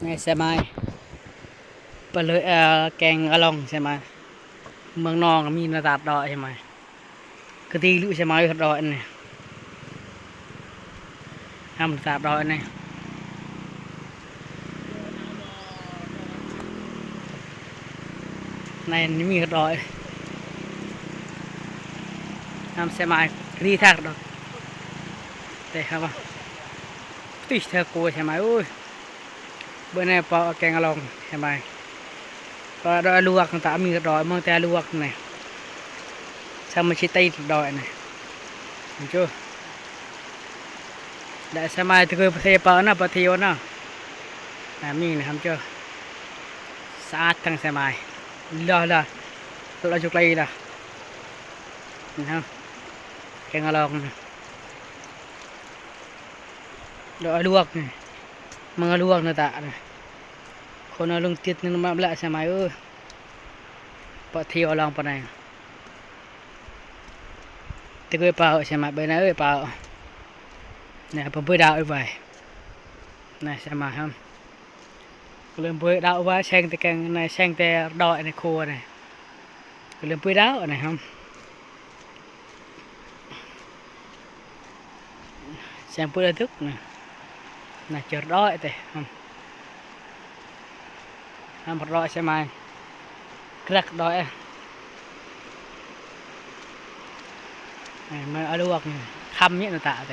Ngày xe maiปเลยแกงอะลองใช่ไหมเมืองนองมีนาตาดดอยใช่ไหมกะทิลุใช่ไหมดอยนี่ทำตาดดอยนี่ในนี้มีดอยทำใช่ไหมกะทิทากดอกแต่ครับว่าติดเธอกูใช่ไหมอุ้ยเบอร์นี้ปอแกงอะลองใช่ไหมก็ดอยลวกต่างมีดอยเมืองแต่ลวกนี่ทำมันชิตติดอยนี่เห็นchưaได้ใช่ไหมที่เคยเทปนะปะเทียวนะมีนะทำchưaสะอาดทั้งใช่ไหมล่ะเราจุกเลยล่ะนะครับแกงอะลองดอยลวกนี่มึงลวกนะตาเนี่ยคนเอาลงติดนึงมาละใช่ไหมปะเทียวลองปะไหนที่เคยเปล่าใช่ไหมเบอร์นั้นเปล่าเนี่ยผมเปิดดาวไว้นี่ใช่ไหมครับก็เริ่มเปิดดาวไว้แช่งแต่แกงในแช่งแต่ดอยในครัวนี่ก็เริ่มเปิดดาวนะครับแช่งเปิดทึกนี่น่าจะดอยแต่ทำผัดดอยใช่ไหมกระดอยมันเอาลวกคำนี้น่ะตาแ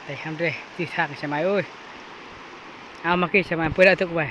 ต่ทำด้วยที่ทางใช่ไหมเอ้ยเอามากี่ใช่ไหมเปิดดาวทึกไว้